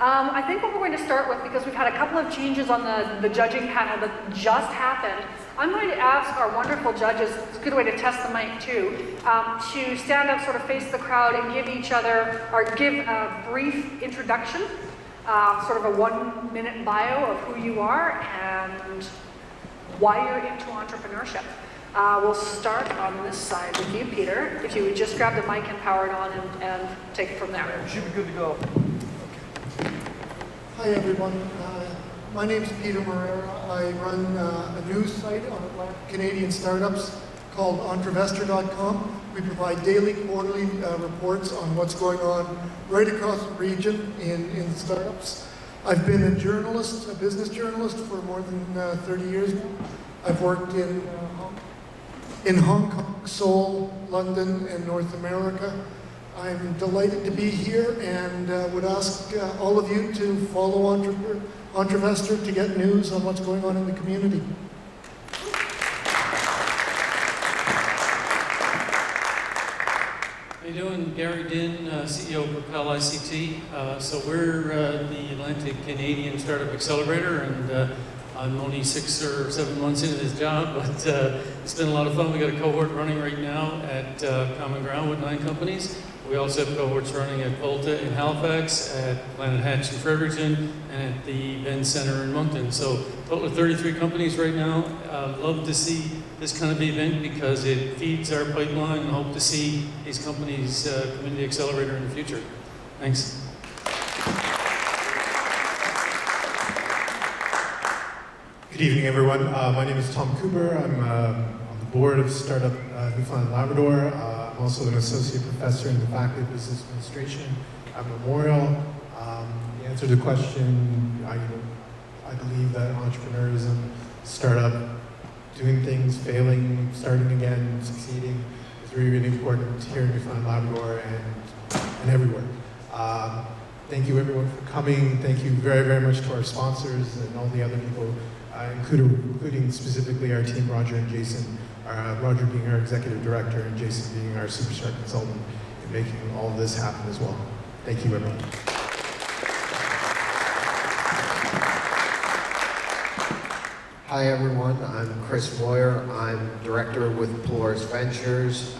I think what we're going to start with, because we've had a couple of changes on the judging panel that just happened, I'm going to ask our wonderful judges, it's a good way to test the mic too, to stand up, sort of face the crowd and give each other, or give a brief introduction, sort of a 1-minute bio of who you are and why you're into entrepreneurship. We'll start on this side with you, Peter. If you would just grab the mic and power it on and take it from there. We should be good to go. Hi everyone, my name is Peter Moreira. I run a news site on Canadian startups called Entrevestor.com. We provide daily, quarterly reports on what's going on right across the region in startups. I've been a journalist, a business journalist for more than 30 years now. I've worked in Hong Kong, Seoul, London, and North America. I'm delighted to be here and would ask all of you to follow Entrevestor to get news on what's going on in the community. How you doing? Gary Din, CEO of Propel ICT. So we're the Atlantic Canadian Startup Accelerator, and I'm only 6 or 7 months into this job, but it's been a lot of fun. We got a cohort running right now at Common Ground with 9 companies. We also have cohorts running at Volta in Halifax, at Planet Hatch in Fredericton, and at the Venn Center in Moncton. So total of 33 companies right now. Love to see this kind of event because it feeds our pipeline, and hope to see these companies come into the accelerator in the future. Thanks. Good evening, everyone. My name is Tom Cooper. I'm on the board of Startup Newfoundland Labrador. I'm also an associate professor in the Faculty of Business Administration at Memorial. The answer to the question, I believe that entrepreneurism, startup, doing things, failing, starting again, succeeding, is really, really important here in Newfoundland Labrador and everywhere. Thank you, everyone, for coming. Thank you very, very much to our sponsors and all the other people, including specifically our team, Roger and Jason. Roger being our executive director and Jason being our superstar consultant in making all of this happen as well. Thank you, everyone. Hi, everyone. I'm Chris Moyer. I'm director with Polaris Ventures.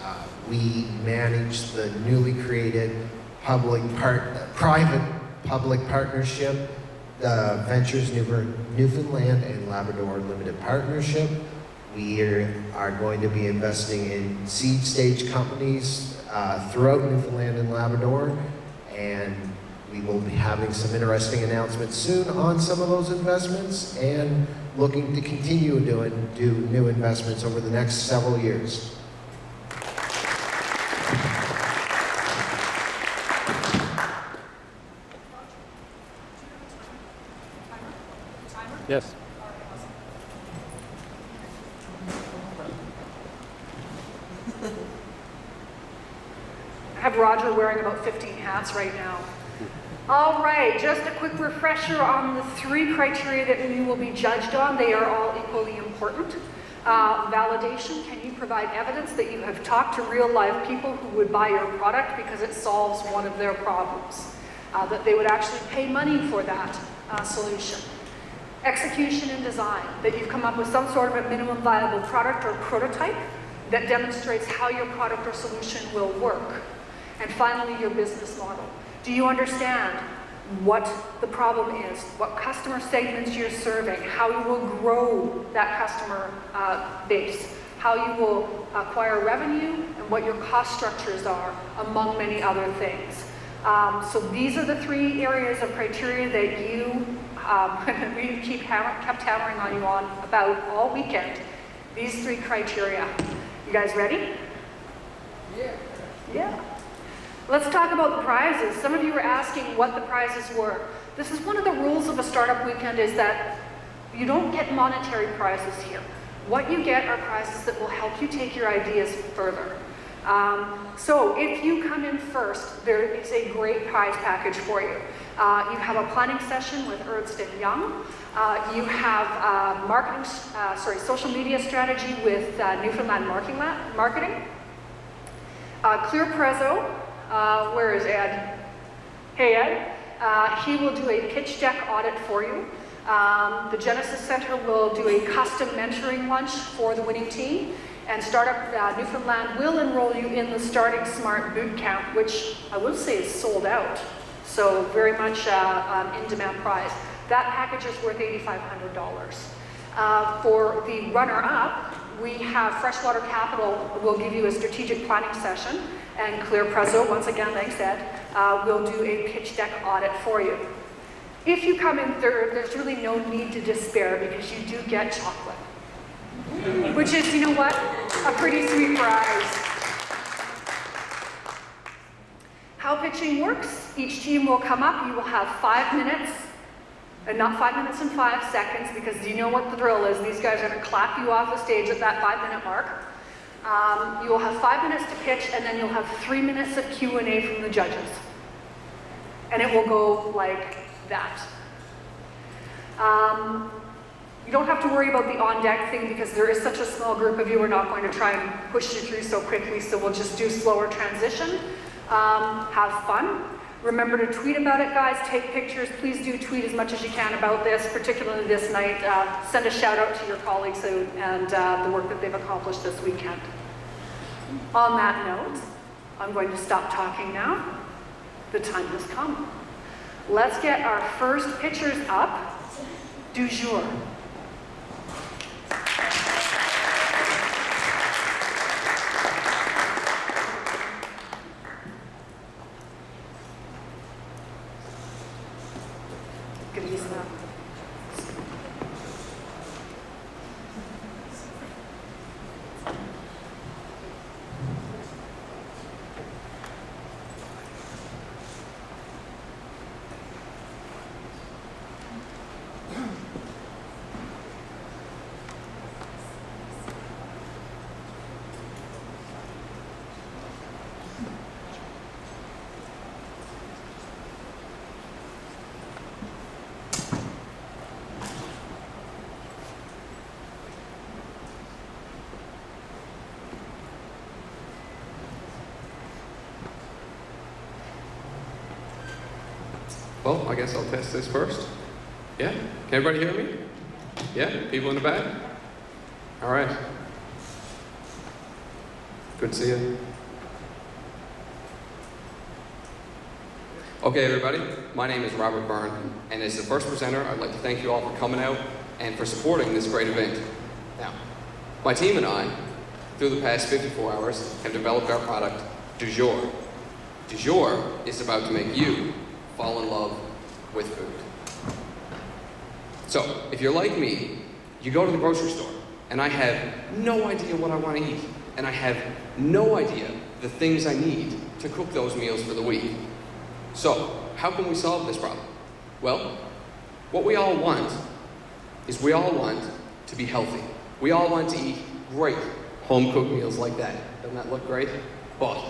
We manage the newly created private-public partnership, the Ventures Newfoundland and Labrador Limited Partnership. We are going to be investing in seed stage companies throughout Newfoundland and Labrador, and we will be having some interesting announcements soon on some of those investments and looking to continue do new investments over the next several years. Yes. I have Roger wearing about 15 hats right now. All right, just a quick refresher on the 3 criteria that we will be judged on. They are all equally important. Validation, can you provide evidence that you have talked to real live people who would buy your product because it solves one of their problems? That they would actually pay money for that solution. Execution and design, that you've come up with some sort of a minimum viable product or prototype that demonstrates how your product or solution will work. And finally, your business model. Do you understand what the problem is, what customer segments you're serving, how you will grow that customer base, how you will acquire revenue, and what your cost structures are, among many other things. So these are the 3 areas of criteria that you we kept hammering on you on about all weekend. These 3 criteria. You guys ready? Yeah. Yeah. Let's talk about the prizes. Some of you were asking what the prizes were. This is one of the rules of a startup weekend, is that you don't get monetary prizes here. What you get are prizes that will help you take your ideas further. So if you come in first, there is a great prize package for you. You have a planning session with Ernst & Young. You have social media strategy with Newfoundland Marketing. Clear Prezzo, where is Ed? Hey Ed. He will do a pitch deck audit for you. The Genesis Center will do a custom mentoring lunch for the winning team. And Startup Newfoundland will enroll you in the Starting Smart Boot Camp, which I will say is sold out. So very much in-demand prize. That package is worth $8,500. For the runner-up, we have Freshwater Capital will give you a strategic planning session, and Clear Prezzo, once again, thanks Ed, will do a pitch deck audit for you. If you come in third, there's really no need to despair because you do get chocolate. Which is, you know what, a pretty sweet prize. How pitching works, each team will come up, you will have 5 minutes, and not 5 minutes and 5 seconds, because you know what the drill is. These guys are going to clap you off the stage at that 5-minute mark. You will have 5 minutes to pitch, and then you'll have 3 minutes of Q&A from the judges. And it will go like that. You don't have to worry about the on-deck thing because there is such a small group of you. We're not going to try and push you through so quickly, so we'll just do slower transition. Have fun. Remember to tweet about it, guys. Take pictures. Please do tweet as much as you can about this, particularly this night. Send a shout out to your colleagues and the work that they've accomplished this weekend. On that note, I'm going to stop talking now. The time has come. Let's get our first pitchers up. Du jour. Good use of that. Well, I guess I'll test this first. Yeah? Can everybody hear me? Yeah? People in the back? All right. Good to see you. Okay, everybody. My name is Robert Byrne, and as the first presenter, I'd like to thank you all for coming out and for supporting this great event. Now, my team and I, through the past 54 hours, have developed our product, Du jour. Du jour is about to make you fall in love with food. So, if you're like me, you go to the grocery store, and I have no idea what I want to eat, and I have no idea the things I need to cook those meals for the week. So, how can we solve this problem? Well, what we all want is we all want to be healthy. We all want to eat great home-cooked meals like that. Doesn't that look great? But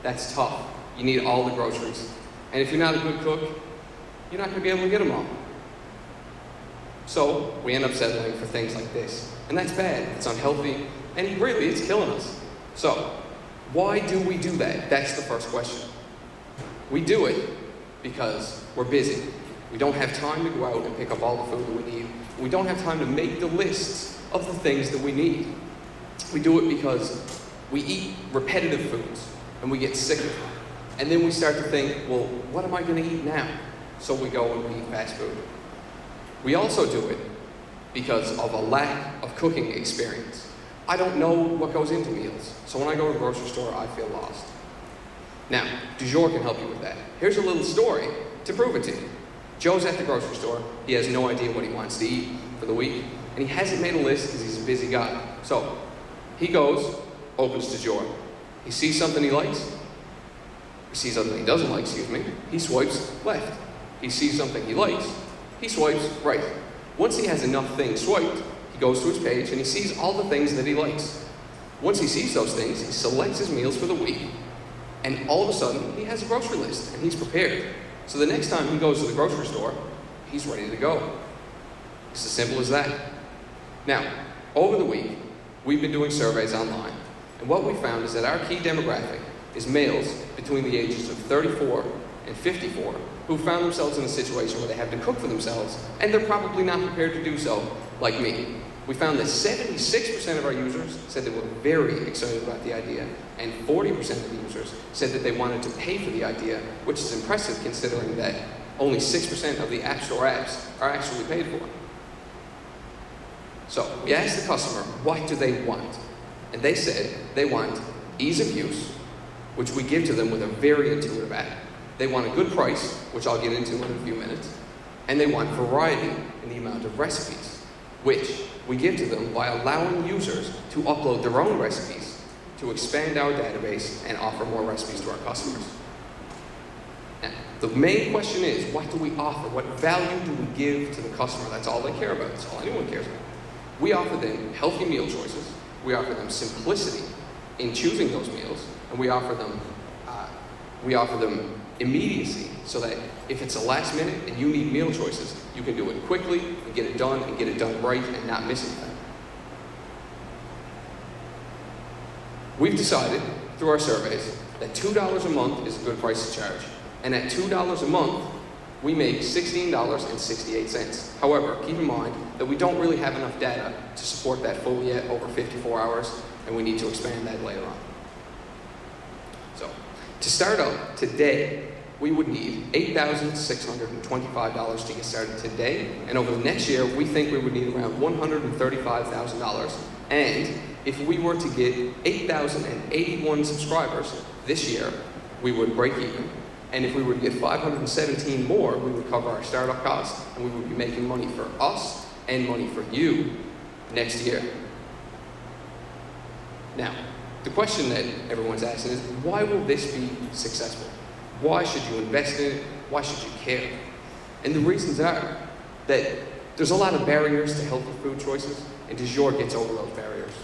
that's tough. You need all the groceries. And if you're not a good cook, you're not going to be able to get them all. So we end up settling for things like this. And that's bad, it's unhealthy, and really it's killing us. So why do we do that? That's the first question. We do it because we're busy. We don't have time to go out and pick up all the food that we need. We don't have time to make the lists of the things that we need. We do it because we eat repetitive foods and we get sick of them. And then we start to think, well, what am I going to eat now? So we go and we eat fast food. We also do it because of a lack of cooking experience. I don't know what goes into meals, so when I go to the grocery store, I feel lost. Now, Du jour can help you with that. Here's a little story to prove it to you. Joe's at the grocery store. He has no idea what he wants to eat for the week, and he hasn't made a list because he's a busy guy. So he goes, opens Du jour. He sees something he likes. He sees something he doesn't like, he swipes left. He sees something he likes, he swipes right. Once he has enough things swiped, he goes to his page and he sees all the things that he likes. Once he sees those things, he selects his meals for the week, and all of a sudden, he has a grocery list and he's prepared. So the next time he goes to the grocery store, he's ready to go. It's as simple as that. Now, over the week, we've been doing surveys online, and what we found is that our key demographic is males between the ages of 34 and 54 who found themselves in a situation where they have to cook for themselves, and they're probably not prepared to do so, like me. We found that 76% of our users said they were very excited about the idea, and 40% of the users said that they wanted to pay for the idea, which is impressive considering that only 6% of the App Store apps are actually paid for. So we asked the customer, what do they want? And they said they want ease of use, which we give to them with a very intuitive app. They want a good price, which I'll get into in a few minutes. And they want variety in the amount of recipes, which we give to them by allowing users to upload their own recipes to expand our database and offer more recipes to our customers. Now, the main question is, what do we offer? What value do we give to the customer? That's all they care about. That's all anyone cares about. We offer them healthy meal choices. We offer them simplicity in choosing those meals, and we offer them immediacy, so that if it's a last minute and you need meal choices, you can do it quickly and get it done right and not miss anything. We've decided through our surveys that $2 a month is a good price to charge, and at $2 a month, we make $16.68. However, keep in mind that we don't really have enough data to support that fully yet over 54 hours, and we need to expand that later on. So, to start out today, we would need $8,625 to get started today, and over the next year, we think we would need around $135,000. And if we were to get 8,081 subscribers this year, we would break even. And if we were to get 517 more, we would cover our startup costs, and we would be making money for us and money for you next year. Now, the question that everyone's asking is, why will this be successful? Why should you invest in it? Why should you care? And the reasons are that there's a lot of barriers to healthy food choices, and DuJour gets over those barriers.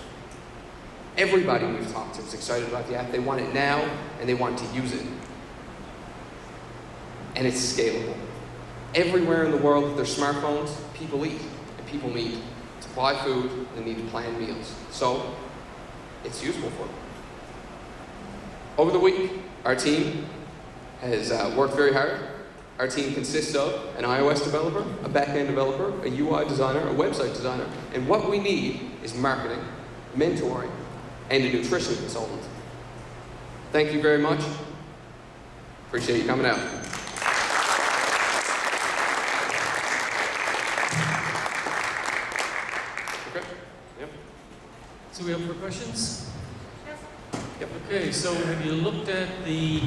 Everybody we've talked to is excited about the app. They want it now, and they want to use it. And it's scalable. Everywhere in the world with their smartphones, people eat, and people need to buy food, they need to plan meals. So, it's useful for them. Over the week, our team has worked very hard. Our team consists of an iOS developer, a back-end developer, a UI designer, a website designer, and what we need is marketing, mentoring, and a nutrition consultant. Thank you very much. Appreciate you coming out. Okay. Yep. So we have more questions? Yes. Yep. Okay, so have you looked at the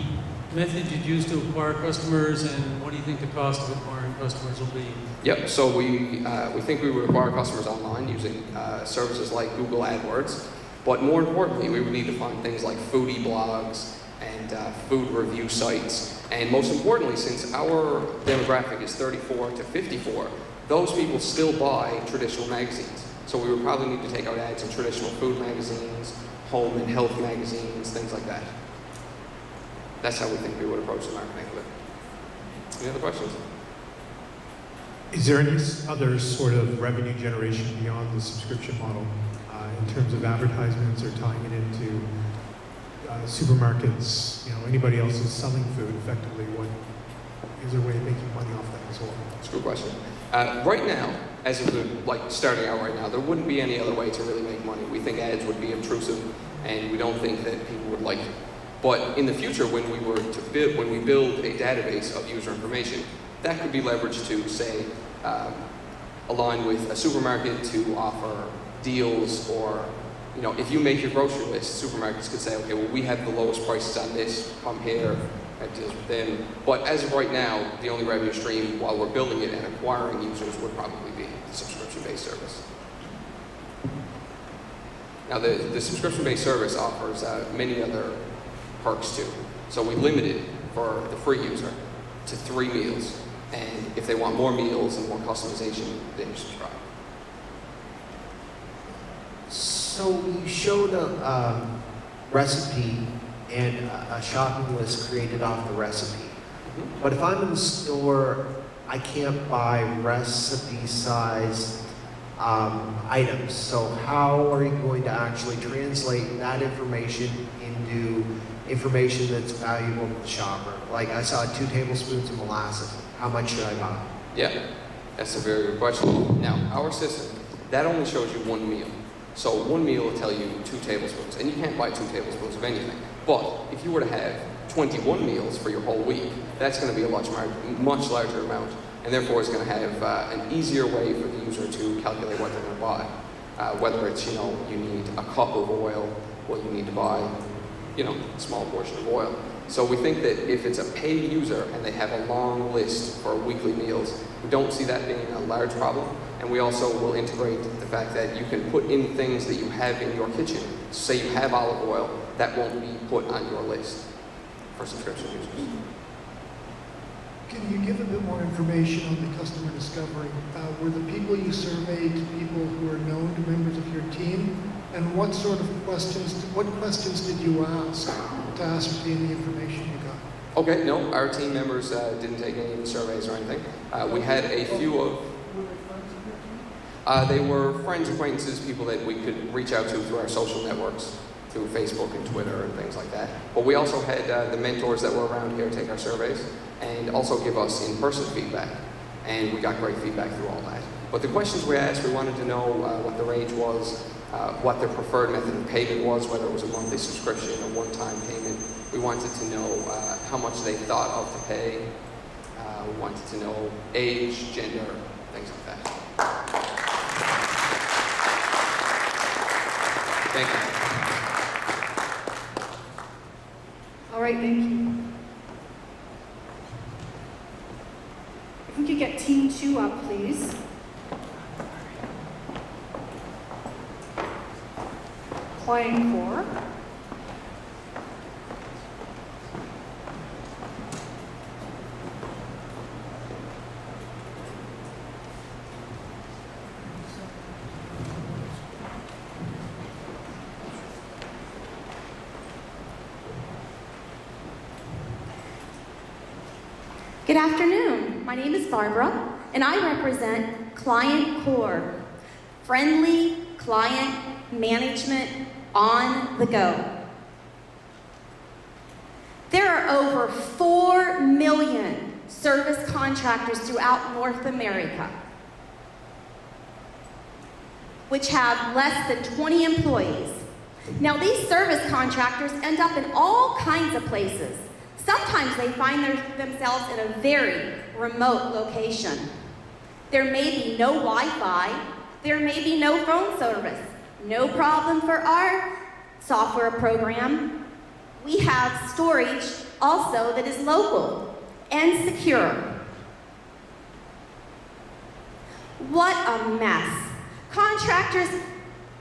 method you'd use to acquire customers, and what do you think the cost of acquiring customers will be? Yep, so we think we would acquire customers online using services like Google AdWords, but more importantly, we would need to find things like foodie blogs and food review sites, and most importantly, since our demographic is 34 to 54, those people still buy traditional magazines. So we would probably need to take out ads in traditional food magazines, home and health magazines, things like that. That's how we think we would approach the marketing of it. Any other questions? Is there any other sort of revenue generation beyond the subscription model in terms of advertisements or tying it into supermarkets? You know, anybody else is selling food effectively. What is there a way of making money off that as well? That's a good question. Right now, as of starting out right now, there wouldn't be any other way to really make money. We think ads would be obtrusive, and we don't think that people would like it. But in the future, when we build a database of user information, that could be leveraged to, say, align with a supermarket to offer deals, or, you know, if you make your grocery list, supermarkets could say, okay, well, we have the lowest prices on this, come here, that deals with them. But as of right now, the only revenue stream while we're building it and acquiring users would probably be the subscription-based service. Now, the subscription-based service offers many other perks too. So we limit it for the free user to 3 meals. And if they want more meals and more customization, they subscribe. So you showed a recipe and a shopping list created off the recipe. Mm-hmm. But if I'm in the store, I can't buy recipe-sized items. So how are you going to actually translate that information into information that's valuable to the shopper. Like I saw 2 tablespoons of molasses. How much should I buy? Yeah, that's a very good question. Now, our system, that only shows you 1 meal. So 1 meal will tell you 2 tablespoons, and you can't buy 2 tablespoons of anything. But if you were to have 21 meals for your whole week, that's going to be a much larger amount, and therefore it's going to have an easier way for the user to calculate what they're going to buy. Whether it's, you need a cup of oil, well, you need to buy, a small portion of oil. So we think that if it's a paid user and they have a long list for weekly meals, we don't see that being a large problem. And we also will integrate the fact that you can put in things that you have in your kitchen. Say you have olive oil, that won't be put on your list for subscription users. Can you give a bit more information on the customer discovery? Were the people you surveyed people who are known to members of your team? And what questions did you ask to ascertain the information you got? Okay, no, our team members didn't take any of the surveys or anything. We had a few of... They were friends, acquaintances, people that we could reach out to through our social networks, through Facebook and Twitter and things like that. But we also had the mentors that were around here take our surveys and also give us in-person feedback. And we got great feedback through all that. But the questions we asked, we wanted to know what the range was, what their preferred method of payment was, whether it was a monthly subscription, a one-time payment. We wanted to know how much they thought of to pay. We wanted to know age, gender, things like that. Thank you. All right, thank you. If we could get team 2 up, please. Client core. Good afternoon. My name is Barbara, and I represent Client Core, friendly client management on the go. There are over 4 million service contractors throughout North America, which have less than 20 employees. Now, these service contractors end up in all kinds of places. Sometimes they find themselves in a very remote location. There may be no Wi-Fi, there may be no phone service. No problem for our software program. We have storage also that is local and secure. What a mess. Contractors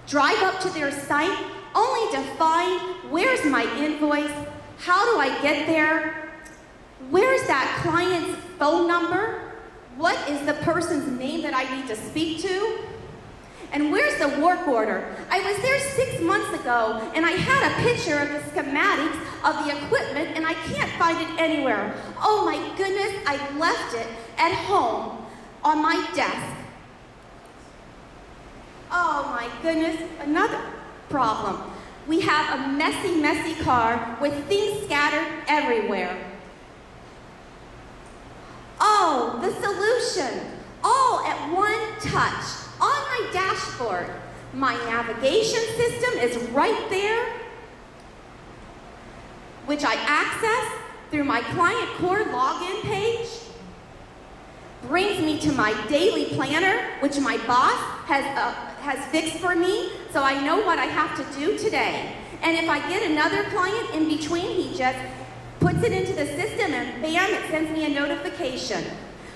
drive up to their site only to find, where's my invoice? How do I get there? Where's that client's phone number? What is the person's name that I need to speak to? And where's the work order? I was there 6 months ago, and I had a picture of the schematics of the equipment, and I can't find it anywhere. Oh my goodness, I left it at home on my desk. Oh my goodness, another problem. We have a messy, messy car with things scattered everywhere. Oh, the solution, all at one touch, on my dashboard. My navigation system is right there, which I access through my Client Core login page. Brings me to my daily planner, which my boss has fixed for me, so I know what I have to do today. And if I get another client in between, he just puts it into the system and bam, it sends me a notification.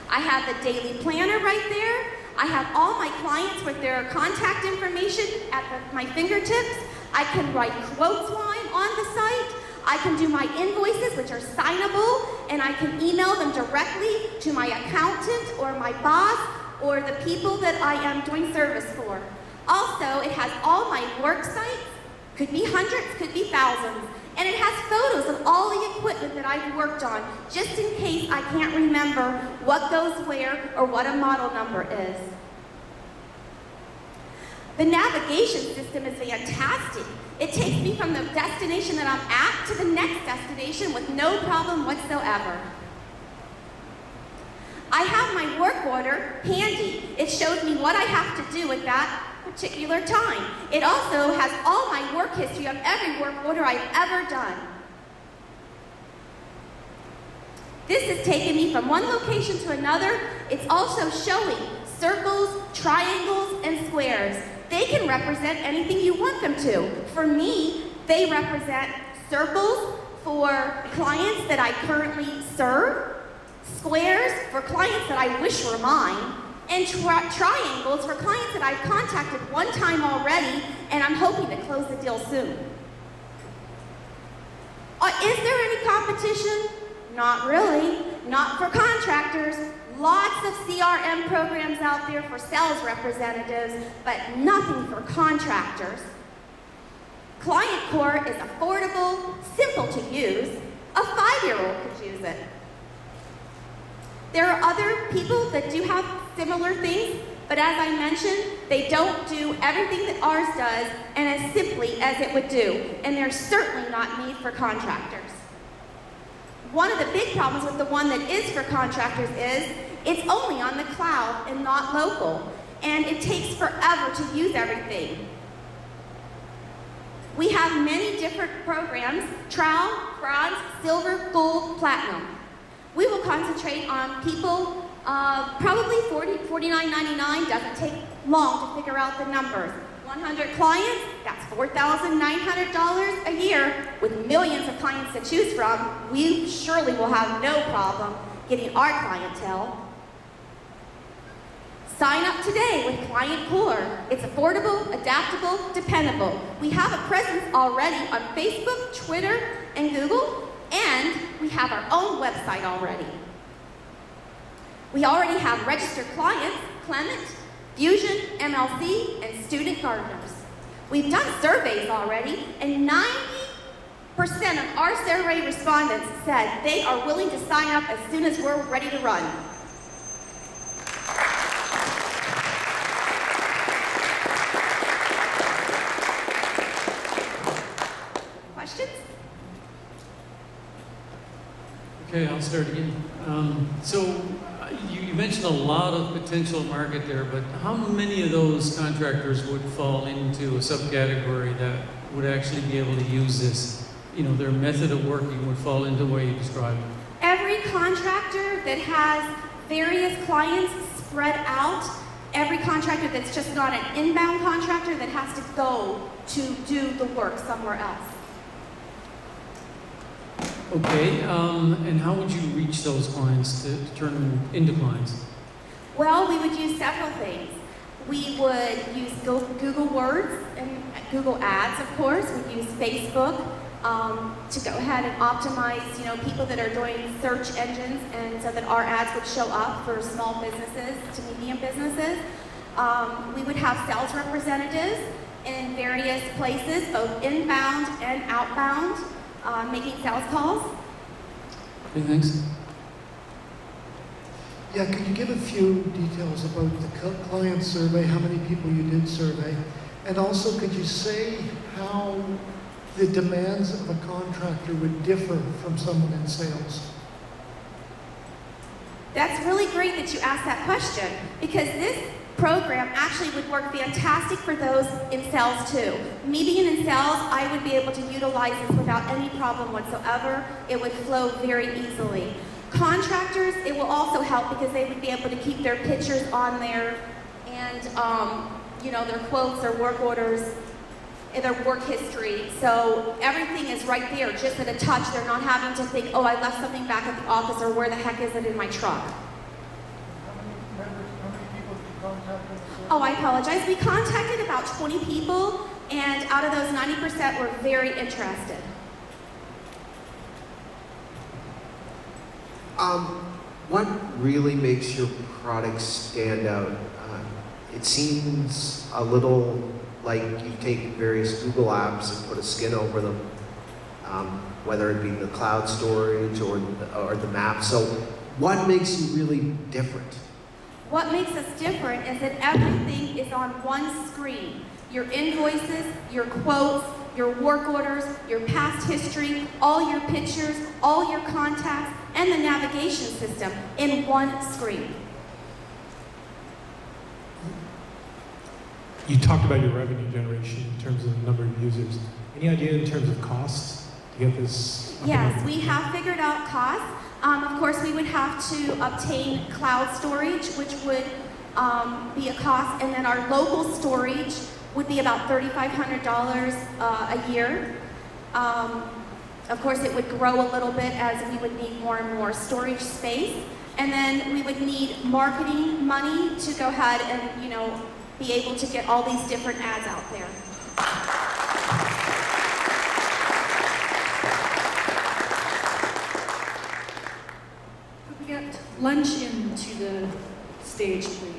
I have the daily planner right there. I have all my clients with their contact information at my fingertips. I can write quotes while I'm on the site. I can do my invoices, which are signable, and I can email them directly to my accountant or my boss or the people that I am doing service for. Also, it has all my work sites, could be hundreds, could be thousands, and it has photos of all the equipment that I've worked on, just in case I can't remember what goes where or what a model number is. The navigation system is fantastic. It takes me from the destination that I'm at to the next destination with no problem whatsoever. I have my work order handy. It shows me what I have to do at that particular time. It also has all my work history of every work order I've ever done. This has taken me from one location to another. It's also showing circles, triangles, and squares. They can represent anything you want them to. For me, they represent circles for clients that I currently serve, squares for clients that I wish were mine, and triangles for clients that I've contacted one time already, and I'm hoping to close the deal soon. Is there any competition? Not really. Not for contractors. Lots of CRM programs out there for sales representatives, but nothing for contractors. Client Core is affordable, simple to use. A 5-year-old could use it. There are other people that do have similar things, but as I mentioned, they don't do everything that ours does and as simply as it would do, and they're certainly not made for contractors. One of the big problems with the one that is for contractors is it's only on the cloud and not local, and it takes forever to use everything. We have many different programs: trowel, bronze, silver, gold, platinum. We will concentrate on people, probably $49.99, doesn't take long to figure out the numbers. 100 clients, that's $4,900 a year. With millions of clients to choose from, we surely will have no problem getting our clientele. Sign up today with Client Core. It's affordable, adaptable, dependable. We have a presence already on Facebook, Twitter, and Google, and we have our own website already. We already have registered clients, Clement, Fusion, MLC, and student gardeners. We've done surveys already, and 90% of our survey respondents said they are willing to sign up as soon as we're ready to run. Questions? Okay, I'll start again. You mentioned a lot of potential market there, but how many of those contractors would fall into a subcategory that would actually be able to use this? You know, their method of working would fall into what you described. Every contractor that has various clients spread out, every contractor that's just not an inbound contractor that has to go to do the work somewhere else. Okay, and how would you reach those clients to turn them into clients? Well, we would use several things. We would use Google Words and Google Ads, of course. We'd use Facebook to go ahead and optimize, people that are doing search engines, and so that our ads would show up for small businesses to medium businesses. We would have sales representatives in various places, both inbound and outbound, making sales calls. Okay, thanks. Yeah, could you give a few details about the client survey, how many people you did survey? And also, could you say how the demands of a contractor would differ from someone in sales? That's really great that you asked that question, because this program actually would work fantastic for those in sales too. Me being in sales, I would be able to utilize this without any problem whatsoever. It would flow very easily. Contractors, it will also help because they would be able to keep their pictures on there and, their quotes, their work orders, and their work history. So everything is right there, just at a touch. They're not having to think, oh, I left something back at the office, or where the heck is it in my truck? How many people did you contact on the survey? Oh, I apologize. We contacted about 20 people, and out of those, 90% were very interested. What really makes your product stand out? It seems a little like you take various Google apps and put a skin over them, whether it be the cloud storage or the map. So what makes you really different? What makes us different is that everything is on one screen. Your invoices, your quotes, your work orders, your past history, all your pictures, all your contacts, and the navigation system in one screen. You talked about your revenue generation in terms of the number of users. Any idea in terms of costs to get this? up and Yes, running? we have figured out costs. Of course, we would have to obtain cloud storage, which would be a cost, and then our local storage would be about $3,500 a year. Of course, it would grow a little bit as we would need more and more storage space. And then we would need marketing money to go ahead and, be able to get all these different ads out there. Could we get lunch into the stage, please?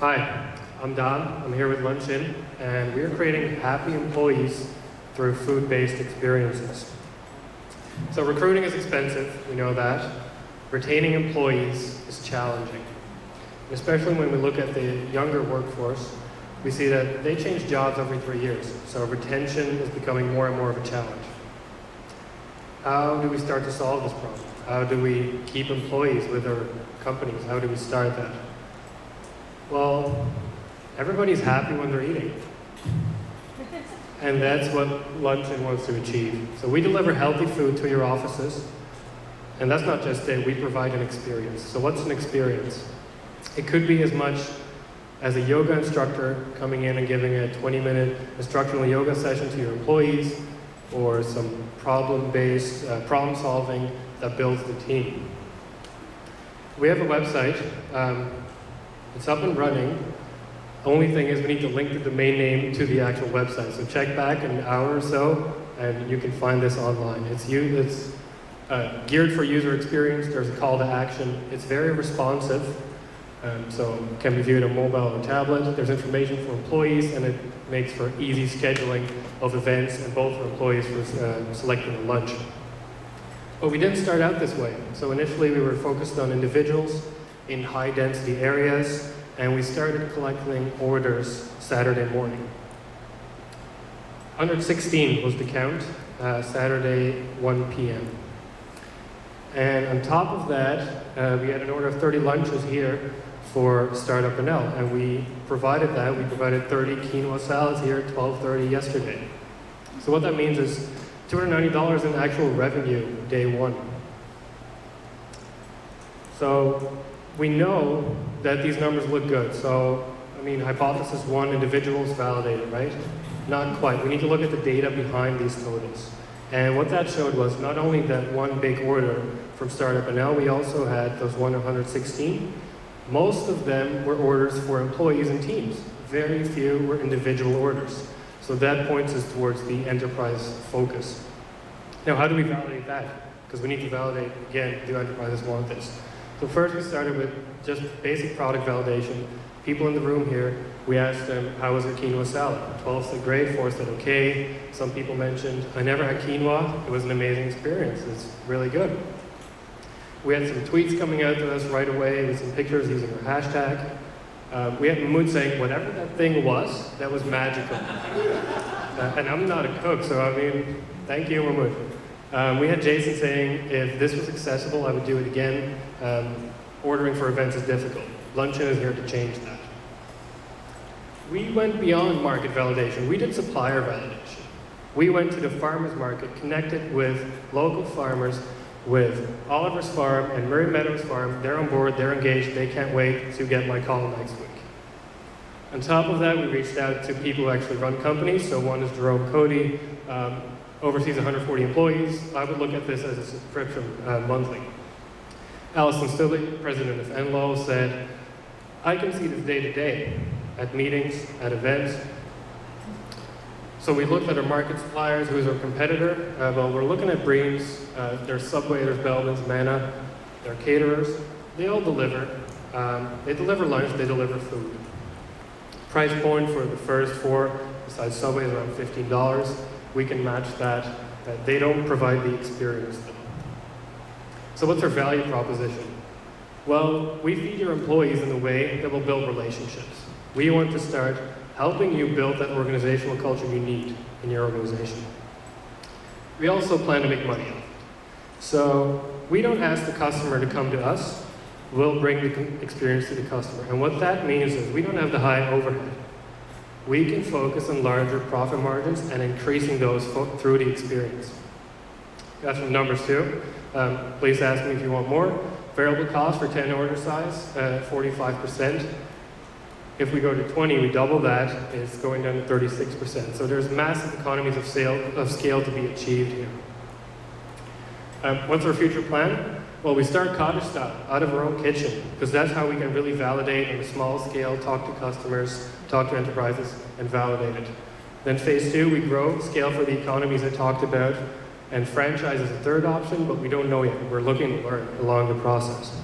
Hi, I'm Don. I'm here with Lunch In, and we are creating happy employees through food-based experiences. So recruiting is expensive, we know that. Retaining employees is challenging. And especially when we look at the younger workforce, we see that they change jobs every 3 years, so retention is becoming more and more of a challenge. How do we start to solve this problem? How do we keep employees with our companies? How do we start that? Well, everybody's happy when they're eating. And that's what Lunch In wants to achieve. So we deliver healthy food to your offices. And that's not just it, we provide an experience. So what's an experience? It could be as much as a yoga instructor coming in and giving a 20-minute instructional yoga session to your employees, or some problem-based problem solving that builds the team. We have a website. It's up and running. Only thing is we need to link the domain name to the actual website. So check back in an hour or so, and you can find this online. It's geared for user experience. There's a call to action. It's very responsive, so it can be viewed on mobile or tablet. There's information for employees, and it makes for easy scheduling of events, and both for employees for selecting a lunch. But we didn't start out this way. So initially we were focused on individuals in high density areas, and we started collecting orders Saturday morning. 116 was the count, Saturday 1 p.m. And on top of that, we had an order of 30 lunches here for Startup NL, and we provided that. We provided 30 quinoa salads here at 12:30 yesterday. So what that means is $290 in actual revenue day one. So we know that these numbers look good. So, hypothesis one, individuals validated, right? Not quite. We need to look at the data behind these totals. And what that showed was not only that one big order from Startup NL, we also had those 116. Most of them were orders for employees and teams. Very few were individual orders. So that points us towards the enterprise focus. Now, how do we validate that? Because we need to validate, again, do enterprises want this? So first we started with just basic product validation. People in the room here, we asked them, how was their quinoa salad? 12 said great, 4 said okay. Some people mentioned, I never had quinoa. It was an amazing experience. It's really good. We had some tweets coming out to us right away with some pictures using our hashtag. We had Mahmoud saying, whatever that thing was, that was magical. And I'm not a cook, so thank you, Mahmoud. We had Jason saying, if this was accessible, I would do it again. Ordering for events is difficult. Lunch In is here to change that. We went beyond market validation. We did supplier validation. We went to the farmers market, connected with local farmers, with Oliver's Farm and Murray Meadows Farm. They're on board, they're engaged, they can't wait to get my call next week. On top of that, we reached out to people who actually run companies. So one is Jerome Cody, oversees 140 employees. I would look at this as a subscription monthly. Alison Stilley, president of Enlo, said, I can see this day to day at meetings, at events. So we looked at our market suppliers, who's our competitor. Well, we're looking at Breams, there's Subway, there's Belvin's, Mana, they're caterers. They all deliver. They deliver lunch, they deliver food. Price point for the first four, besides Subway, is around $15. We can match that. They don't provide the experience though. So what's our value proposition? Well, we feed your employees in a way that will build relationships. We want to start helping you build that organizational culture you need in your organization. We also plan to make money off it. So we don't ask the customer to come to us. We'll bring the experience to the customer. And what that means is we don't have the high overhead. We can focus on larger profit margins and increasing those through the experience. Got some numbers too. Please ask me if you want more. Variable cost for 10 order size, 45%. If we go to 20, we double that. It's going down to 36%. So there's massive economies of scale to be achieved here. What's our future plan? Well, we start cottage style, out of our own kitchen, because that's how we can really validate on a small scale, talk to customers, talk to enterprises, and validate it. Then phase 2, we grow, scale for the economies I talked about, and franchise is a third option, but we don't know yet. We're looking to learn along the process.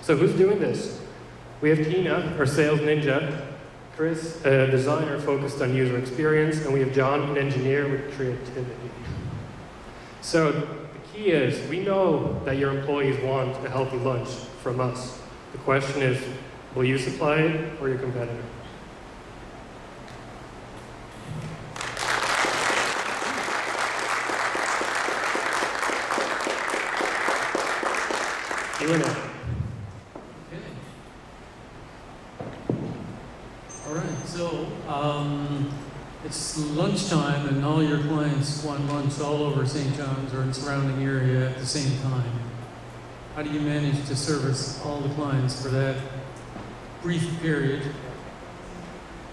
So who's doing this? We have Tina, our sales ninja, Chris, a designer focused on user experience, and we have John, an engineer with creativity. So the key is, we know that your employees want a healthy lunch from us. The question is, will you supply it or your competitor? Q&A. Okay. All right, so it's lunchtime and all your clients want lunch all over St. John's or in surrounding area at the same time. How do you manage to service all the clients for that brief period?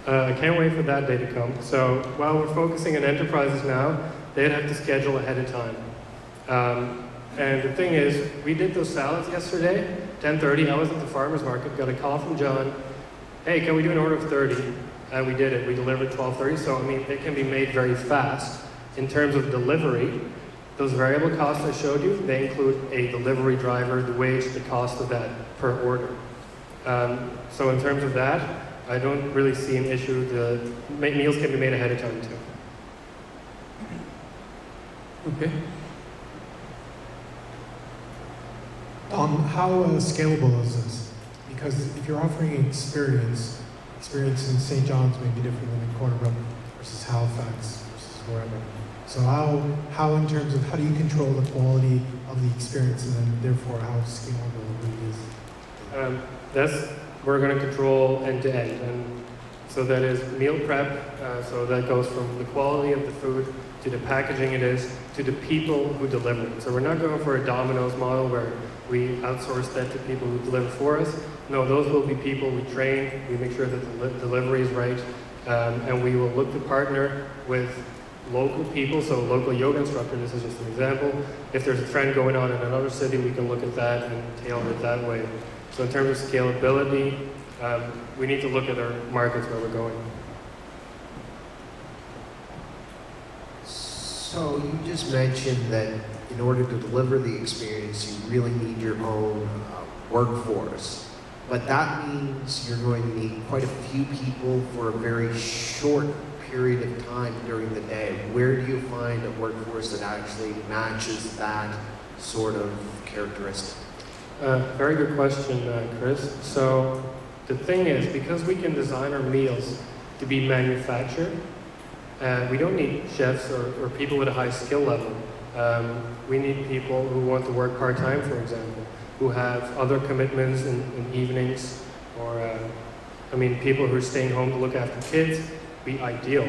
I can't wait for that day to come. So while we're focusing on enterprises now, they'd have to schedule ahead of time. And the thing is, we did those salads yesterday, 10:30. I was at the farmer's market, got a call from John. Hey, can we do an order of 30? And we did it. We delivered 12:30. So, I mean, it can be made very fast. In terms of delivery, those variable costs I showed you, they include a delivery driver, the wage, the cost of that per order. So in terms of that, I don't really see an issue. The meals can be made ahead of time too. Okay. How scalable is this? Because if you're offering experience in St. John's may be different than in Corner Brook versus Halifax versus wherever. So how in terms of how do you control the quality of the experience and then therefore how scalable it is? We're going to control end to end. And so that is meal prep. So that goes from the quality of the food to the packaging it is to the people who deliver it. So we're not going for a Domino's model where we outsource that to people who deliver for us. No, those will be people we train, we make sure that the delivery is right, and we will look to partner with local people, so local yoga instructor, this is just an example. If there's a trend going on in another city, we can look at that and tailor it that way. So in terms of scalability, we need to look at our markets where we're going. So you just mentioned that in order to deliver the experience, you really need your own workforce. But that means you're going to need quite a few people for a very short period of time during the day. Where do you find a workforce that actually matches that sort of characteristic? Very good question, Chris. So the thing is, because we can design our meals to be manufactured, we don't need chefs or people with a high skill level. We need people who want to work part-time, for example, who have other commitments in evenings, or, people who are staying home to look after kids, be ideal.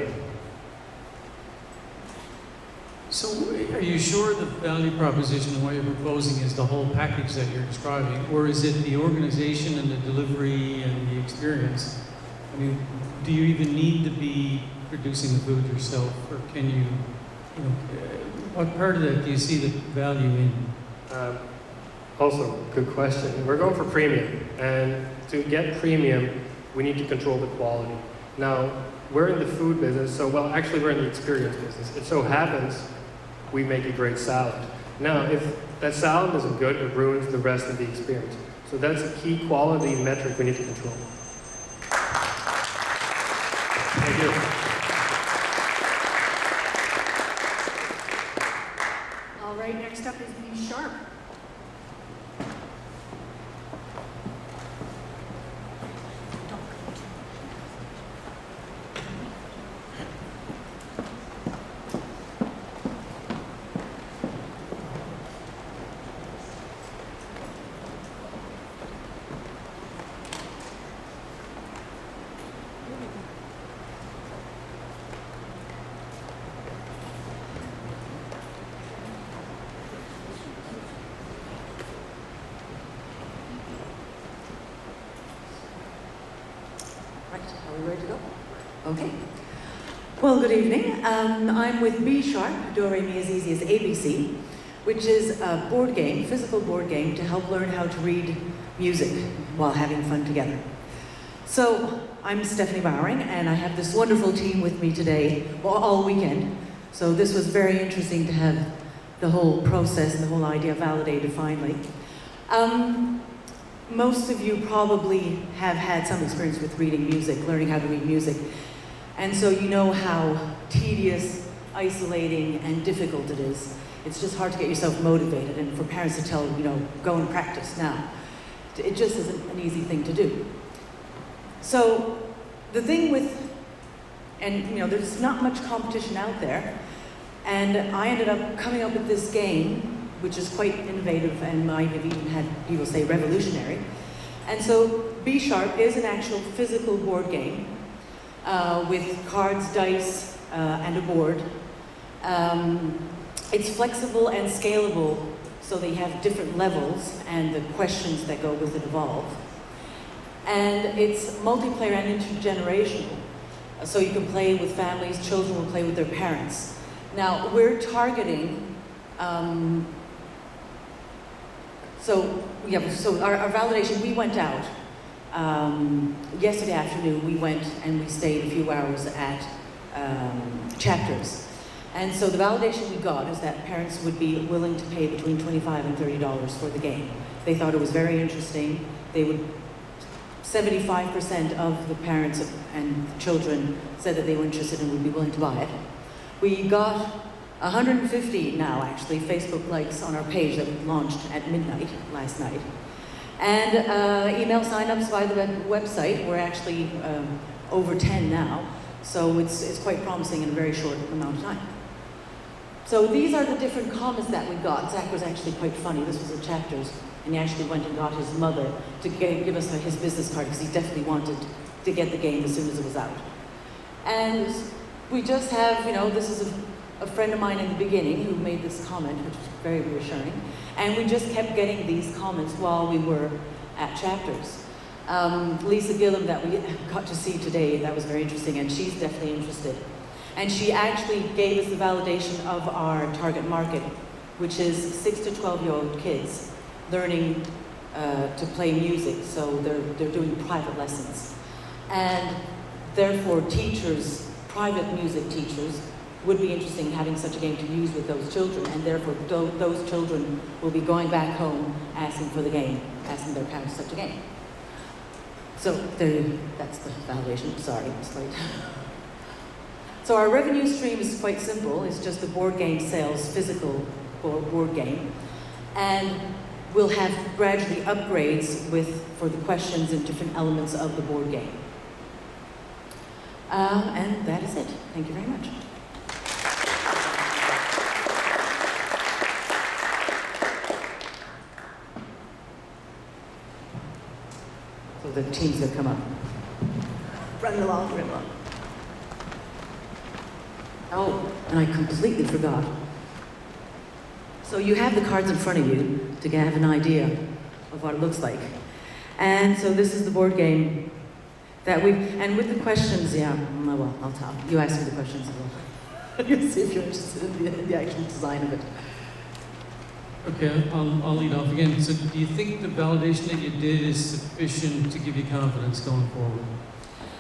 So are you sure the value proposition and what you're proposing is the whole package that you're describing, or is it the organization and the delivery and the experience? I mean, do you even need to be producing the food yourself, or can you, what part of that do you see the value in? Also, good question. We're going for premium, and to get premium, we need to control the quality. Now, we're in the food business, so, well, actually, we're in the experience business. It so happens we make a great salad. Now, if that salad isn't good, it ruins the rest of the experience. So that's a key quality metric we need to control. Thank you. All right, next up is B Sharp. Right, are we ready to go? Okay. Well, good evening. I'm with B Sharp, Do Re Mi As Easy as ABC, which is a board game, physical board game, to help learn how to read music while having fun together. So, I'm Stephanie Bowering, and I have this wonderful team with me today, well, all weekend. So this was very interesting to have the whole process and the whole idea validated finally. Most of you probably have had some experience with reading music, learning how to read music. And so you know how tedious, isolating, and difficult it is. It's just hard to get yourself motivated, and for parents to tell, go and practice now. It just isn't an easy thing to do. So the thing there's not much competition out there, and I ended up coming up with this game, which is quite innovative and might have even had people say revolutionary. And so B Sharp is an actual physical board game with cards, dice, and a board. It's flexible and scalable, so they have different levels and the questions that go with it evolve. And it's multiplayer and intergenerational, so you can play with families, children will play with their parents. Now, we're targeting So our validation, we went out. Yesterday afternoon, we went and we stayed a few hours at Chapters. And so the validation we got is that parents would be willing to pay between $25 and $30 for the game. They thought it was very interesting. 75% of the parents and children said that they were interested and would be willing to buy it. We got 150 now, actually, Facebook likes on our page that we launched at midnight last night. And email signups via the website, we're actually over 10 now. So it's quite promising in a very short amount of time. So these are the different comments that we got. Zach was actually quite funny. This was at Chapters, and he actually went and got his mother to give us his business card because he definitely wanted to get the game as soon as it was out. And we just have, this is a friend of mine in the beginning who made this comment, which was very reassuring. And we just kept getting these comments while we were at Chapters. Lisa Gillum that we got to see today, that was very interesting, and she's definitely interested. And she actually gave us the validation of our target market, which is 6 to 12-year-old kids learning to play music, so they're doing private lessons. And therefore teachers, private music teachers, would be interested in having such a game to use with those children, and therefore those children will be going back home asking for the game, asking their parents such a game. So that's the validation. Sorry, it's late. So our revenue stream is quite simple. It's just the board game sales, physical board game. And we'll have gradually upgrades for the questions and different elements of the board game. And that is it. Thank you very much. So the teams that come up. Run along. Oh, and I completely forgot. So you have the cards in front of you to have an idea of what it looks like. And so this is the board game that and with the questions, I'll tell. You ask me the questions as well. You see if you're interested in the actual design of it. Okay, I'll lead off again. So do you think the validation that you did is sufficient to give you confidence going forward?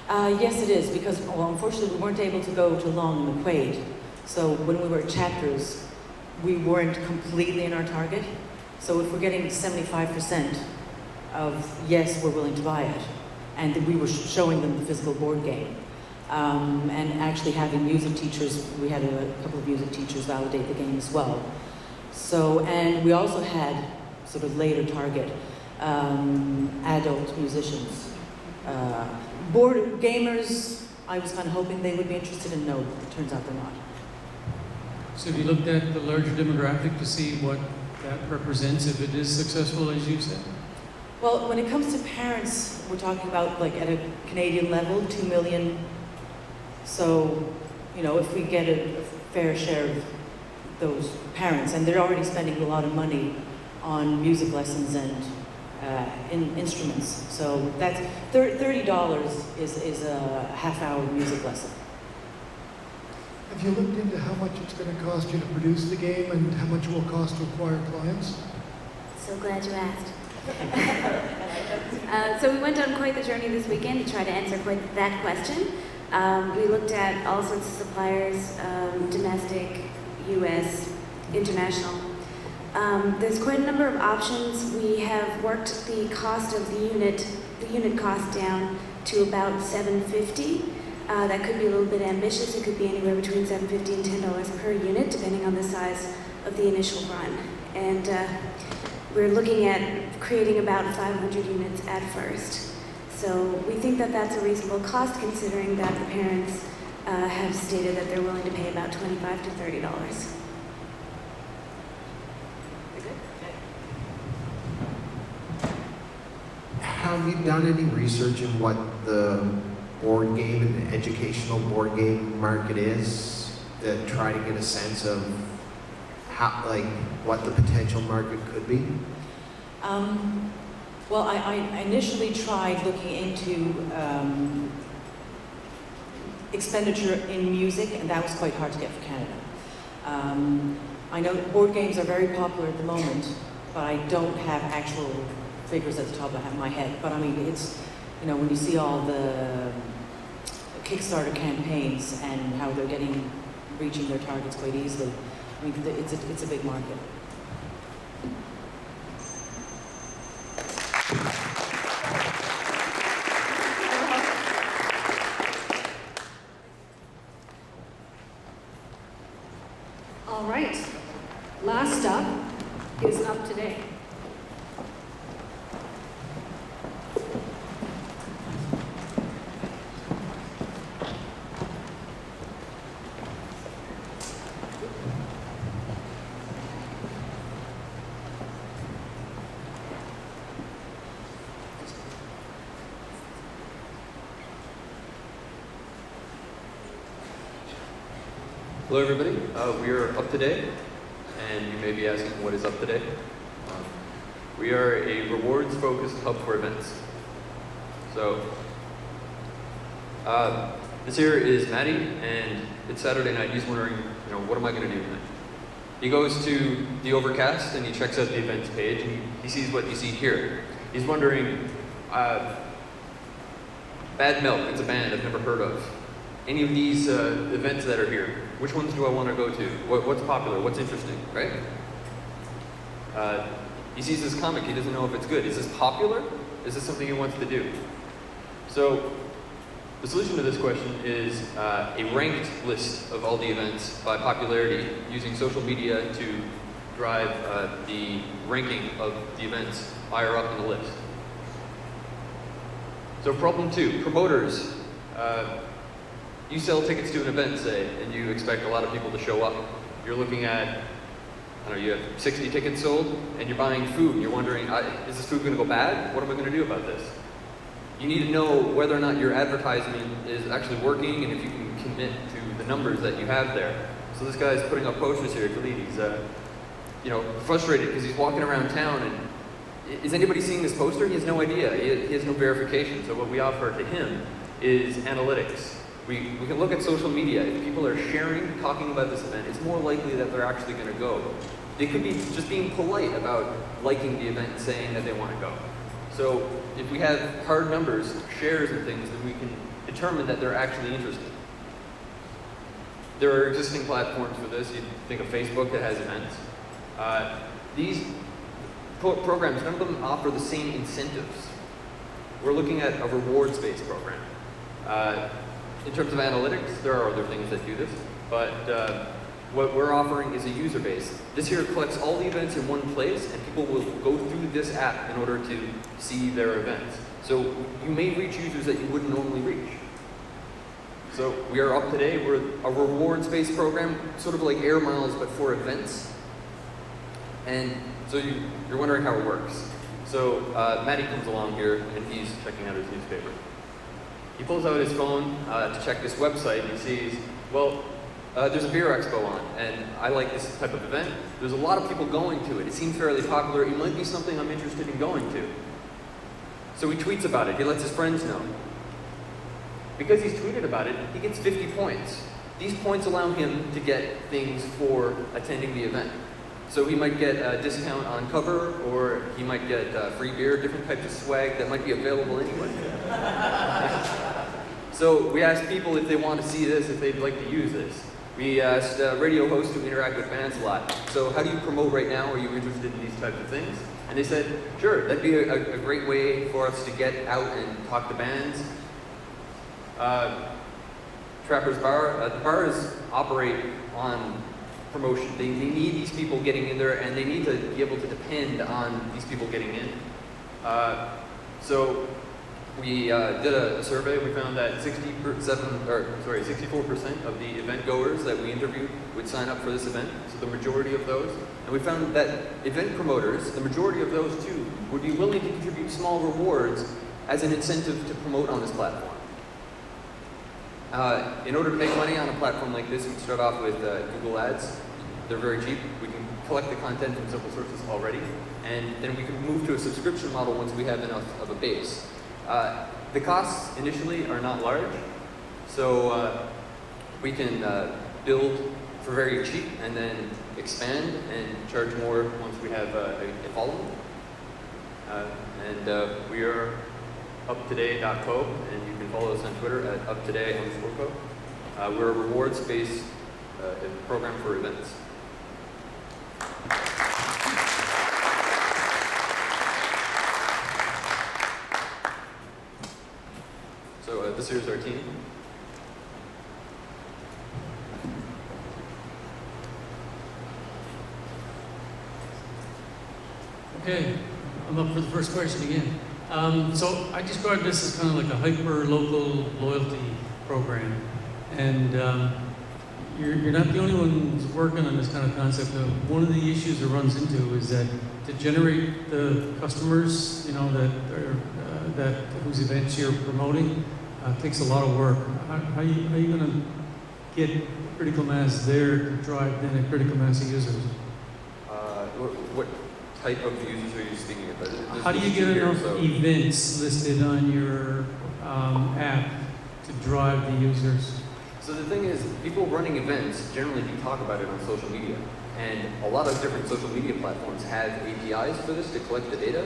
Yes, it is, because well, unfortunately we weren't able to go to Long and McQuaid. So when we were at Chapters, we weren't completely in our target. So if we're getting 75% of yes, we're willing to buy it, and we were showing them the physical board game, and actually having music teachers, we had a couple of music teachers validate the game as well. So, and we also had sort of later target adult musicians. Board gamers, I was kind of hoping they would be interested in, no, it turns out they're not. So have you looked at the larger demographic to see what that represents if it is successful, as you said? Well, when it comes to parents, we're talking about like at a Canadian level, 2 million. So, you know, if we get a fair share of those parents, and they're already spending a lot of money on music lessons and in instruments. So that's $30 is a half-hour music lesson. Have you looked into how much it's going to cost you to produce the game and how much it will cost to acquire clients? So glad you asked. So we went on quite the journey this weekend to try to answer quite that question. We looked at all sorts of suppliers, domestic, US, international. There's quite a number of options. We have worked the cost of the unit cost down to about $750. That could be a little bit ambitious. It could be anywhere between $750 and $10 per unit, depending on the size of the initial run. And we're looking at creating about 500 units at first. So we think that that's a reasonable cost, considering that the parents have stated that they're willing to pay about $25 to $30. Have you done any research in what the board game and educational board game market is to try to get a sense of how, like, what the potential market could be? Well, I initially tried looking into expenditure in music, and that was quite hard to get for Canada. I know board games are very popular at the moment, but I don't have actual figures at the top of my head. But I mean, it's, you know, when you see all the Kickstarter campaigns and how they're reaching their targets quite easily, I mean, it's a big market. All right. Last up is Up Today. Hello everybody, we are Up Today, and you may be asking what is Up Today. We are a rewards-focused hub for events. So, this here is Matty, and it's Saturday night. He's wondering, you know, what am I going to do tonight? He goes to the Overcast and he checks out the events page, and he sees what you see here. He's wondering, Bad Milk, it's a band I've never heard of. Any of these events that are here, which ones do I want to go to? What's popular? What's interesting, right? He sees this comic, he doesn't know if it's good. Is this popular? Is this something he wants to do? So, the solution to this question is a ranked list of all the events by popularity using social media to drive the ranking of the events higher up in the list. So problem 2, promoters. You sell tickets to an event, say, and you expect a lot of people to show up. You're looking at, I don't know, you have 60 tickets sold, and you're buying food, and you're wondering, is this food going to go bad? What am I going to do about this? You need to know whether or not your advertisement is actually working, and if you can commit to the numbers that you have there. So this guy's putting up posters here. He's, you know, frustrated because he's walking around town, and is anybody seeing this poster? He has no idea. He has no verification. So what we offer to him is analytics. We can look at social media. If people are sharing, talking about this event, it's more likely that they're actually going to go. They could be just being polite about liking the event and saying that they want to go. So if we have hard numbers, shares and things, then we can determine that they're actually interested. There are existing platforms for this. You think of Facebook that has events. These programs, none of them offer the same incentives. We're looking at a rewards-based program. In terms of analytics, there are other things that do this, but what we're offering is a user base. This here collects all the events in one place, and people will go through this app in order to see their events. So you may reach users that you wouldn't normally reach. So we are Up Today. We're a rewards-based program, sort of like Air Miles, but for events. And so you're wondering how it works. So Matty comes along here, and he's checking out his newspaper. He pulls out his phone to check this website, and he sees, well, there's a beer expo on, and I like this type of event. There's a lot of people going to it. It seems fairly popular. It might be something I'm interested in going to. So he tweets about it. He lets his friends know. Because he's tweeted about it, he gets 50 points. These points allow him to get things for attending the event. So he might get a discount on cover, or he might get free beer, different types of swag that might be available anyway. So we asked people if they want to see this, if they'd like to use this. We asked radio hosts who interact with bands a lot. So how do you promote right now? Are you interested in these types of things? And they said, sure, that'd be a great way for us to get out and talk to bands. Trapper's Bar, the bars operate on promotion. They need these people getting in there, and they need to be able to depend on these people getting in. So we did a survey. We found that 64% of the event goers that we interviewed would sign up for this event, so the majority of those. And we found that event promoters, the majority of those too, would be willing to contribute small rewards as an incentive to promote on this platform. In order to make money on a platform like this, we start off with Google Ads. They're very cheap. We can collect the content from simple sources already, and then we can move to a subscription model once we have enough of a base. The costs initially are not large, so we can build for very cheap and then expand and charge more once we have a following. We are uptoday.co, and you can follow us on Twitter at uptoday_co. We're a rewards-based program for events. So this here's our team. Okay, I'm up for the first question again. So I describe this as kind of like a hyper-local loyalty program. And you're not the only ones working on this kind of concept. One of the issues it runs into is that to generate the customers, you know, that whose events you're promoting, takes a lot of work. How are you going to get critical mass there to drive then a critical mass of users? What type of users are you speaking about? How do you get enough events listed on your app to drive the users? So the thing is, people running events generally do talk about it on social media. And a lot of different social media platforms have APIs for this to collect the data.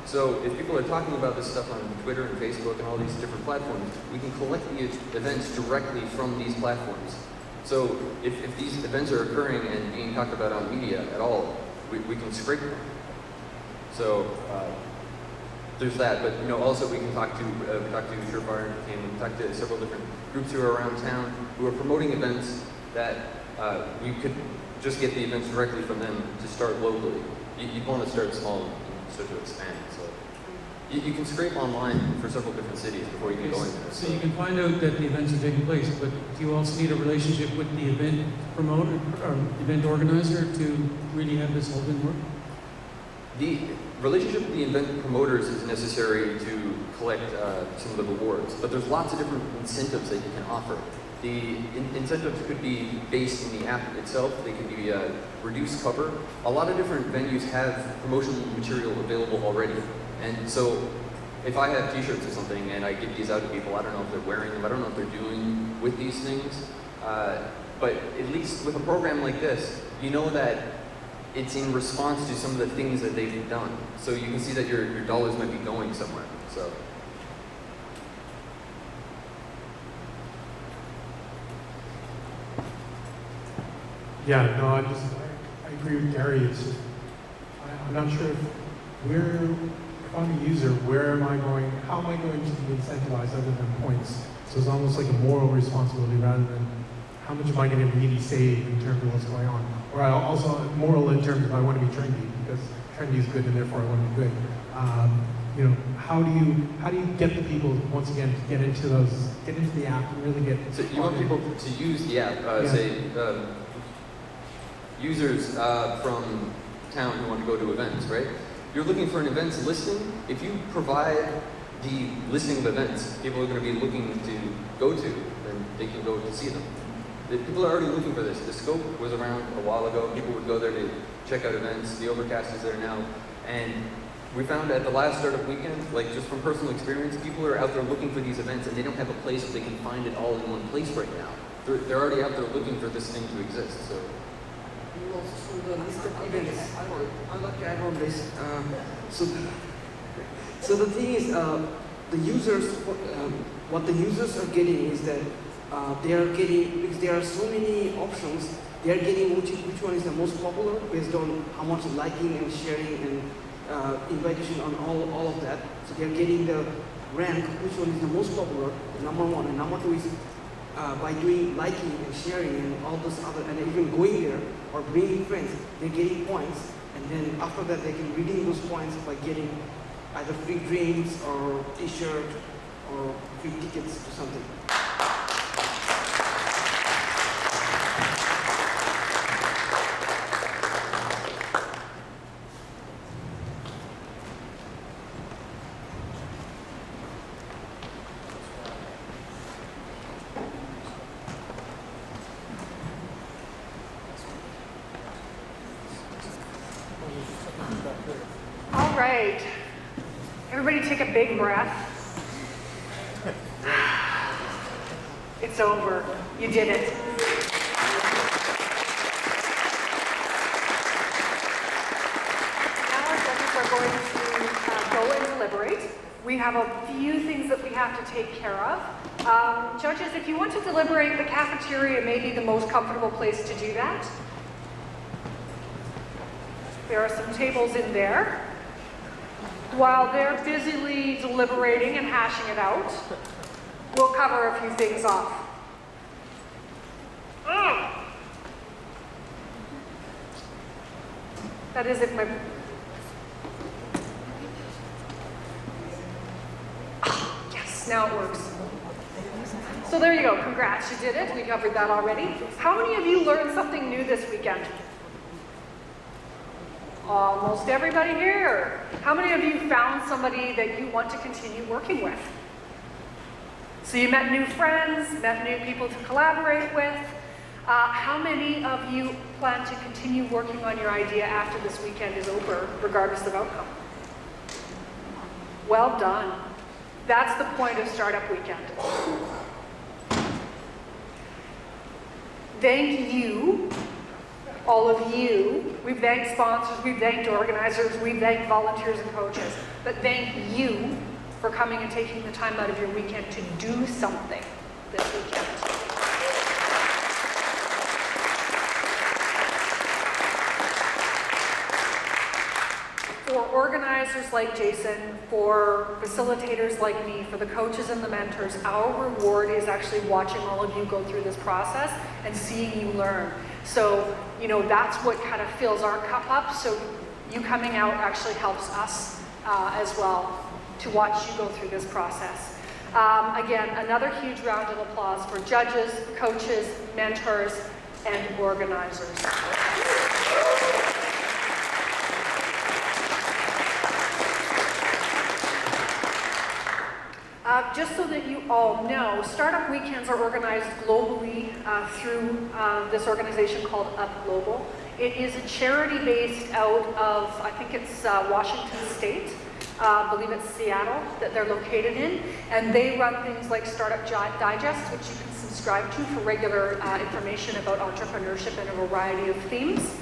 So if people are talking about this stuff on Twitter and Facebook and all these different platforms, we can collect the events directly from these platforms. So if these events are occurring and being talked about on media at all, we can scrape them. So there's that, but you know, also we can talk to Surefire and we can talk to several different groups who are around town who are promoting events that we could just get the events directly from them to start locally. You want to start small and start to expand. So you can scrape online for several different cities before you can go in there. So you can find out that the events are taking place, but do you also need a relationship with the event promoter or event organizer to really have this whole thing work? The relationship with the event promoters is necessary to collect some of the rewards, but there's lots of different incentives that you can offer. The incentives could be based in the app itself. They could be reduced cover. A lot of different venues have promotional material available already. And so if I have t-shirts or something and I give these out to people, I don't know if they're wearing them, I don't know if they're doing with these things. But at least with a program like this, you know that it's in response to some of the things that they've done. So you can see that your dollars might be going somewhere. So Yeah, no, I agree with Gary. It's just, I'm not sure if I'm a user, how am I going to be incentivized other than points? So it's almost like a moral responsibility rather than how much am I going to really save in terms of what's going on? Or also moral in terms of I want to be trendy because trendy is good and therefore I want to be good. How do you get the people once again to get into the app and really get? So you want people to use the app, say users from town who want to go to events, right? You're looking for an events listing. If you provide the listing of events people are going to be looking to go to, then they can go to see them. The people are already looking for this. The Scope was around a while ago. People would go there to check out events. The Overcast is there now. And we found at the last startup weekend, like just from personal experience, people are out there looking for these events and they don't have a place where they can find it all in one place right now. They're already out there looking for this thing to exist. So. So the list of events, I'd like to add on this. So the thing is, the users, what the users are getting is that they are getting, because there are so many options, they are getting which one is the most popular based on how much liking and sharing and invitation on all of that. So they are getting the rank, which one is the most popular, number one, and number two is by doing liking and sharing and all this other, and even going there or bringing friends, they're getting points, and then after that they can redeem those points by getting either free drinks or t-shirt or free tickets to something. All right. Everybody take a big breath. It's over. You did it. Now our judges are going to go and deliberate. We have a few things that we have to take care of. Judges, if you want to deliberate, the cafeteria may be the most comfortable place to do that. There are some tables in there. While they're busily deliberating and hashing it out, we'll cover a few things off. That is if my... Yes, now it works. So there you go, congrats, you did it. We covered that already. How many of you learned something new this weekend? Almost everybody here. How many of you found somebody that you want to continue working with? So you met new friends, met new people to collaborate with. How many of you plan to continue working on your idea after this weekend is over, regardless of outcome? Well done. That's the point of Startup Weekend. Thank you. All of you. We've thanked sponsors, we've thanked organizers, we've thanked volunteers and coaches. But thank you for coming and taking the time out of your weekend to do something this weekend. For organizers like Jason, for facilitators like me, for the coaches and the mentors, our reward is actually watching all of you go through this process and seeing you learn. So, that's what kind of fills our cup up. So you coming out actually helps us as well to watch you go through this process. Again, another huge round of applause for judges, coaches, mentors, and organizers. Just so that you all know, Startup Weekends are organized globally through this organization called Up Global. It is a charity based out of, I think it's Washington State, I believe it's Seattle that they're located in, and they run things like Startup Digest, which you can subscribe to for regular information about entrepreneurship and a variety of themes.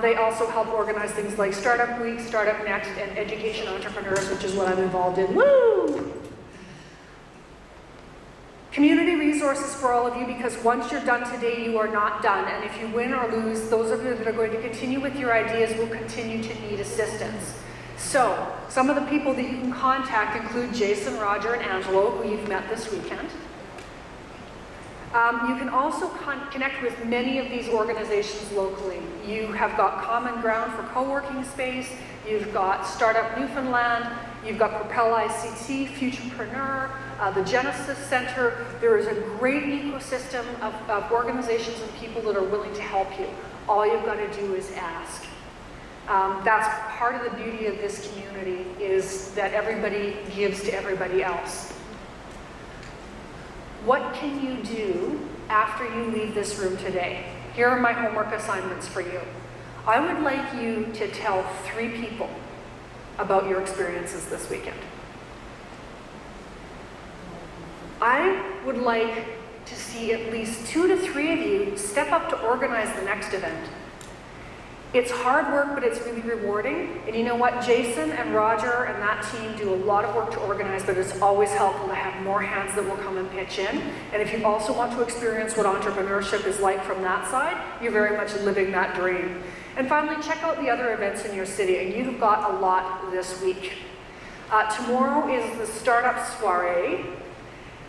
They also help organize things like Startup Week, Startup Next, and Education Entrepreneurs, which is what I'm involved in. Woo! Community resources for all of you, because once you're done today, you are not done. And if you win or lose, those of you that are going to continue with your ideas will continue to need assistance. So, some of the people that you can contact include Jason, Roger, and Angelo, who you've met this weekend. You can also connect with many of these organizations locally. You have got Common Ground for co-working space, you've got Startup Newfoundland, you've got Propel ICT, Futurepreneur, the Genesis Center. There is a great ecosystem of organizations and people that are willing to help you. All you've got to do is ask. That's part of the beauty of this community, is that everybody gives to everybody else. What can you do after you leave this room today? Here are my homework assignments for you. I would like you to tell 3 people about your experiences this weekend. I would like to see at least 2 to 3 of you step up to organize the next event. It's hard work, but it's really rewarding. And you know what? Jason and Roger and that team do a lot of work to organize, but it's always helpful to have more hands that will come and pitch in. And if you also want to experience what entrepreneurship is like from that side, you're very much living that dream. And finally, check out the other events in your city, and you've got a lot this week. Tomorrow is the Startup Soiree,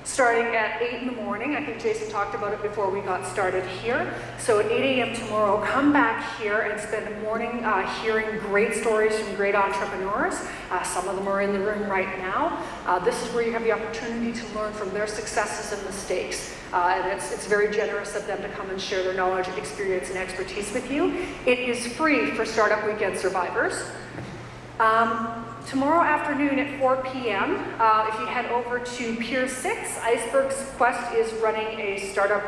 starting at 8 in the morning. I think Jason talked about it before we got started here. So at 8 a.m. tomorrow, come back here and spend the morning hearing great stories from great entrepreneurs. Some of them are in the room right now. This is where you have the opportunity to learn from their successes and mistakes. And it's very generous of them to come and share their knowledge, experience, and expertise with you. It is free for Startup Weekend survivors. Tomorrow afternoon at 4 p.m., if you head over to Pier 6, Iceberg's Quest is running a Startup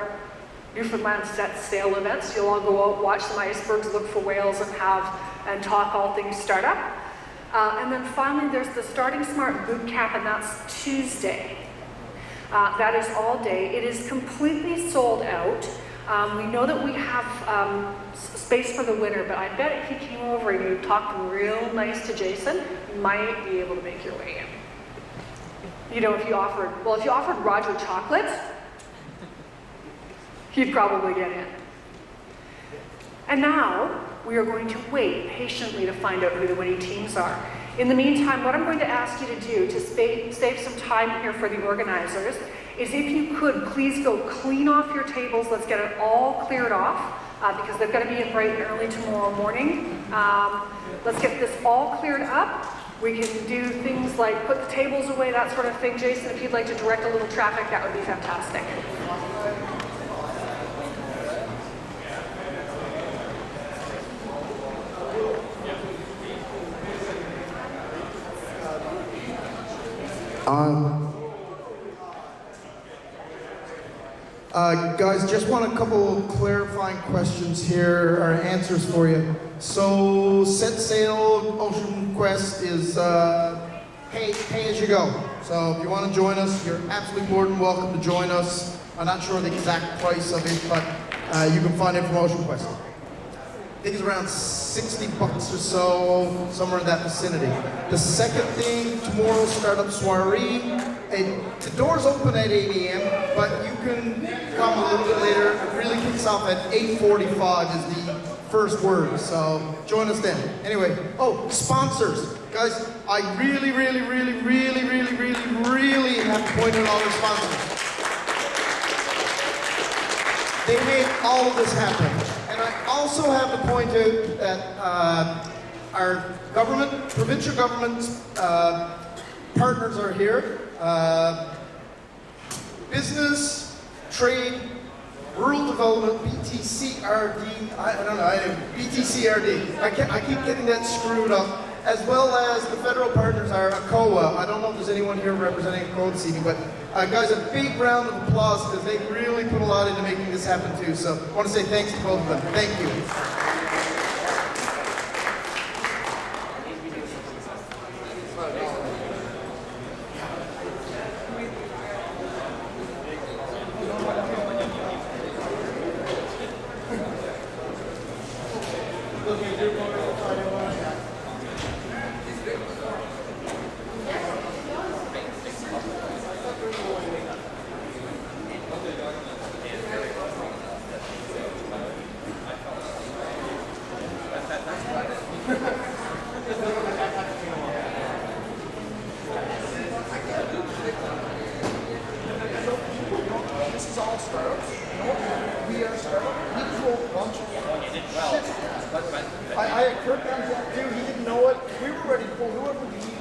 Newfoundland set sail event. So you'll all go out, watch some icebergs, look for whales, and talk all things startup. And then finally, there's the Starting Smart Boot Camp, and that's Tuesday. That is all day. It is completely sold out. We know that we have space for the winner, but I bet if you came over and you talked real nice to Jason, you might be able to make your way in. You know, if you offered Roger chocolate, he'd probably get in. And now, we are going to wait patiently to find out who the winning teams are. In the meantime, what I'm going to ask you to do to save some time here for the organizers is, if you could, please go clean off your tables. Let's get it all cleared off because they've got to be in bright and early tomorrow morning. Let's get this all cleared up. We can do things like put the tables away, that sort of thing. Jason, if you'd like to direct a little traffic, that would be fantastic. Guys, just want a couple clarifying questions here, or answers for you. So, Set Sail Ocean Quest is pay as you go. So, if you want to join us, you're absolutely more than welcome to join us. I'm not sure the exact price of it, but you can find it from Ocean Quest. I think it's around $60 or so, somewhere in that vicinity. The second thing, tomorrow's Startup Soiree. The doors open at 8 a.m., but you can come a little bit later. It really kicks off at 8:45 is the first word, so join us then. Anyway, sponsors. Guys, I really have to point out all the sponsors. They made all of this happen. And I also have to point out that our government, provincial government's partners are here. Business, trade, rural development, BTCRD, BTCRD. I keep getting that screwed up. As well as the federal partners are ACOA. I don't know if there's anyone here representing ACOA this evening, but guys, a big round of applause because they really put a lot into making this happen too. So I want to say thanks to both of them. Thank you. This is all startups. You know what? We are startup. We drove a bunch of shit. I had Kirk on that too. He didn't know it. We were ready to pull whoever we needed.